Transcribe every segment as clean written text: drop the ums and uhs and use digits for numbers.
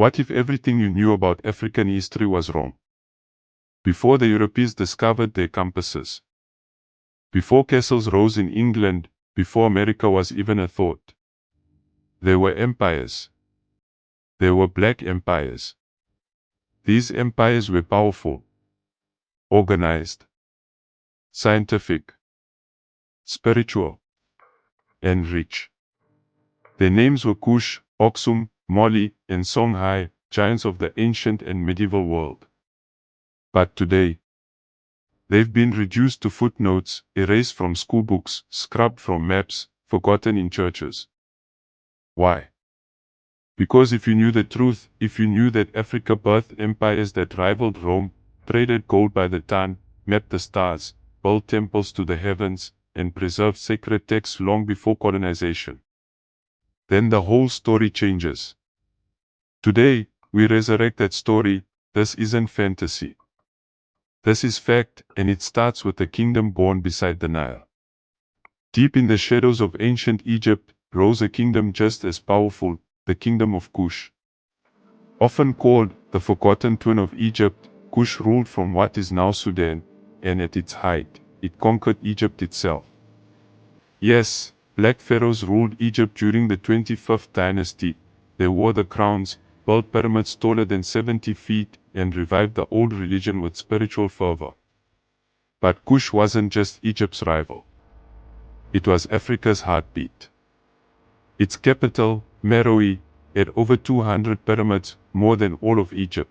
What if everything you knew about African history was wrong? Before the Europeans discovered their compasses, before castles rose in England, before America was even a thought, there were empires. There were black empires. These empires were powerful, organized, scientific, spiritual, and rich. Their names were Kush, Axum, Mali, and Songhai, giants of the ancient and medieval world. But today, they've been reduced to footnotes, erased from schoolbooks, scrubbed from maps, forgotten in churches. Why? Because if you knew the truth, if you knew that Africa birthed empires that rivaled Rome, traded gold by the ton, mapped the stars, built temples to the heavens, and preserved sacred texts long before colonization, then the whole story changes. Today, we resurrect that story. This isn't fantasy. This is fact, and it starts with a kingdom born beside the Nile. Deep in the shadows of ancient Egypt rose a kingdom just as powerful, the kingdom of Kush. Often called the forgotten twin of Egypt, Kush ruled from what is now Sudan, and at its height, it conquered Egypt itself. Yes, Black Pharaohs ruled Egypt during the 25th dynasty. They wore the crowns, built pyramids taller than 70 feet, and revived the old religion with spiritual fervor. But Kush wasn't just Egypt's rival. It was Africa's heartbeat. Its capital, Meroe, had over 200 pyramids, more than all of Egypt.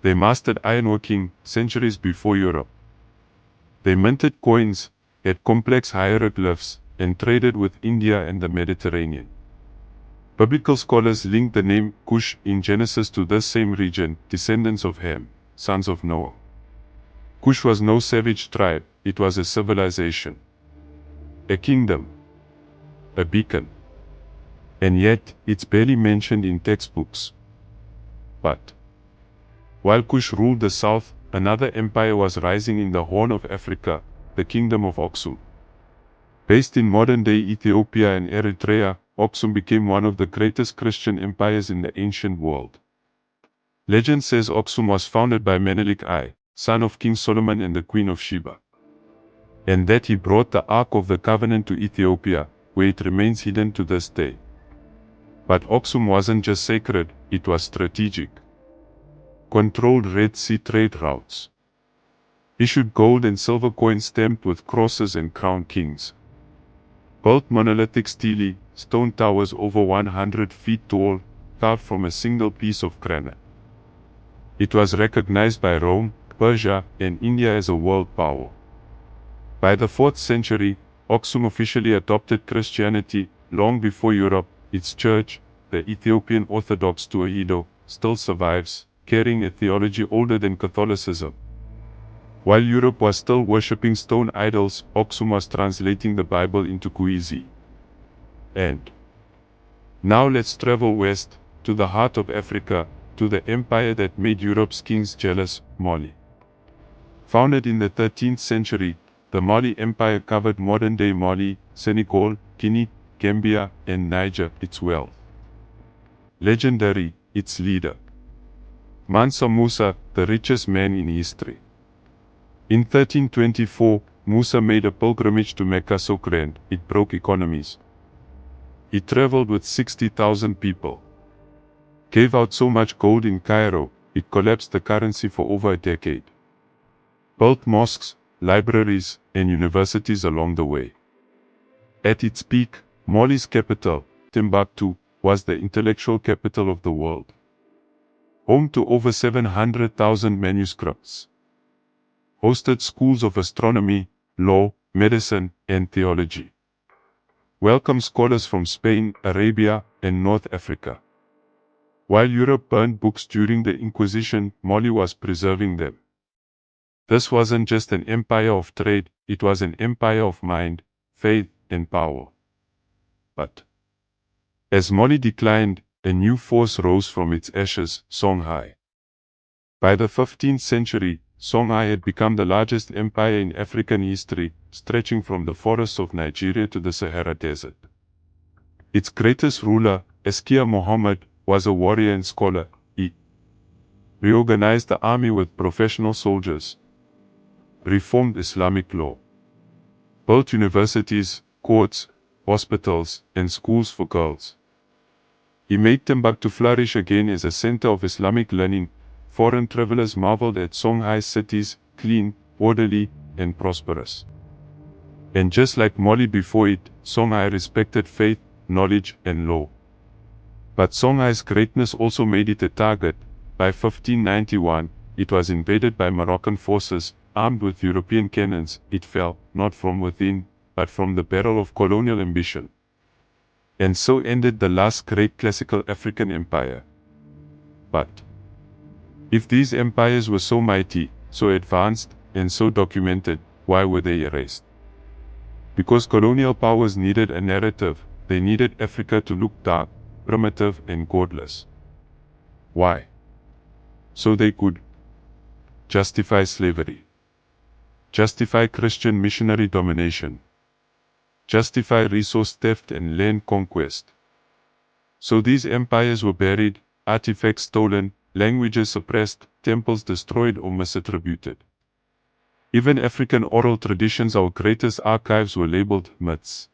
They mastered ironworking centuries before Europe. They minted coins, had complex hieroglyphs, and traded with India and the Mediterranean. Biblical scholars link the name Kush in Genesis to this same region, descendants of Ham, sons of Noah. Kush was no savage tribe, it was a civilization, a kingdom, a beacon. And yet, it's barely mentioned in textbooks. But while Kush ruled the south, another empire was rising in the Horn of Africa, the kingdom of Axum. Based in modern-day Ethiopia and Eritrea, Axum became one of the greatest Christian empires in the ancient world. Legend says Axum was founded by Menelik I, son of King Solomon and the Queen of Sheba, and that he brought the Ark of the Covenant to Ethiopia, where it remains hidden to this day. But Axum wasn't just sacred, it was strategic. Controlled Red Sea trade routes. Issued gold and silver coins stamped with crosses and crowned kings. Built monolithic stele, stone towers over 100 feet tall, carved from a single piece of granite. It was recognized by Rome, Persia, and India as a world power. By the 4th century, Axum officially adopted Christianity. Long before Europe, its church, the Ethiopian Orthodox Tewahedo, still survives, carrying a theology older than Catholicism. While Europe was still worshipping stone idols, Axum was translating the Bible into Kuizi. And now let's travel west, to the heart of Africa, to the empire that made Europe's kings jealous, Mali. Founded in the 13th century, the Mali Empire covered modern-day Mali, Senegal, Guinea, Gambia, and Niger. Its wealth legendary, its leader, Mansa Musa, the richest man in history. In 1324, Musa made a pilgrimage to Mecca so grand, it broke economies. He traveled with 60,000 people. Gave out so much gold in Cairo, it collapsed the currency for over a decade. Built mosques, libraries, and universities along the way. At its peak, Mali's capital, Timbuktu, was the intellectual capital of the world. Home to over 700,000 manuscripts. Hosted schools of astronomy, law, medicine, and theology. Welcomed scholars from Spain, Arabia, and North Africa. While Europe burned books during the Inquisition, Mali was preserving them. This wasn't just an empire of trade, it was an empire of mind, faith, and power. But as Mali declined, a new force rose from its ashes, Songhai. By the 15th century, Songhai had become the largest empire in African history, stretching from the forests of Nigeria to the Sahara Desert. Its greatest ruler, Askia Muhammad, was a warrior and scholar. He reorganized the army with professional soldiers, reformed Islamic law, built universities, courts, hospitals, and schools for girls. He made Timbuktu flourish again as a center of Islamic learning. Foreign travelers marveled at Songhai's cities, clean, orderly, and prosperous. And just like Mali before it, Songhai respected faith, knowledge, and law. But Songhai's greatness also made it a target. By 1591, it was invaded by Moroccan forces, armed with European cannons. It fell, not from within, but from the barrel of colonial ambition. And so ended the last great classical African empire. But if these empires were so mighty, so advanced, and so documented, why were they erased? Because colonial powers needed a narrative. They needed Africa to look dark, primitive, and godless. Why? So they could justify slavery, justify Christian missionary domination, justify resource theft and land conquest. So these empires were buried, artifacts stolen, languages suppressed, temples destroyed or misattributed. Even African oral traditions, our greatest archives, were labeled myths.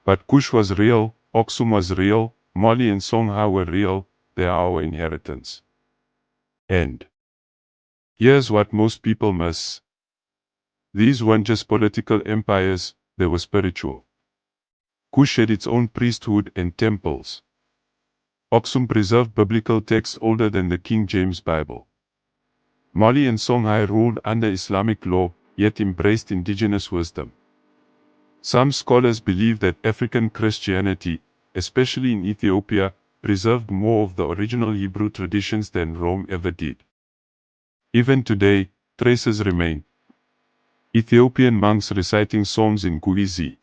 But Kush was real, Axum was real, Mali and Songhai were real. They are our inheritance. And here's what most people miss. These weren't just political empires, they were spiritual. Kush had its own priesthood and temples. Axum preserved biblical texts older than the King James Bible. Mali and Songhai ruled under Islamic law, yet embraced indigenous wisdom. Some scholars believe that African Christianity, especially in Ethiopia, preserved more of the original Hebrew traditions than Rome ever did. Even today, traces remain. Ethiopian monks reciting psalms in Guizi,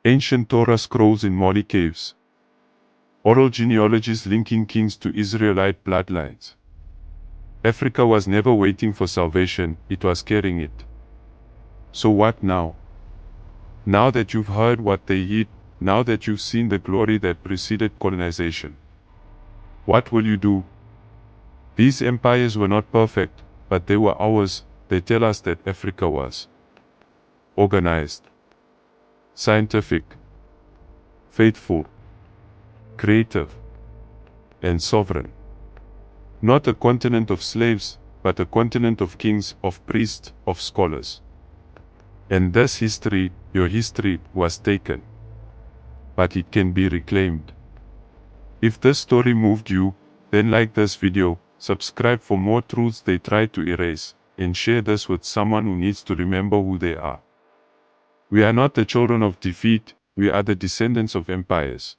ancient Torah scrolls in Mali caves, oral genealogies linking kings to Israelite bloodlines. Africa was never waiting for salvation, it was carrying it. So what now? Now that you've heard what they hid, now that you've seen the glory that preceded colonization, what will you do? These empires were not perfect, but they were ours. They tell us that Africa was organized, scientific, faithful, creative, and sovereign. Not a continent of slaves, but a continent of kings, of priests, of scholars. And this history, your history, was taken. But it can be reclaimed. If this story moved you, then like this video, subscribe for more truths they try to erase, and share this with someone who needs to remember who they are. We are not the children of defeat, we are the descendants of empires.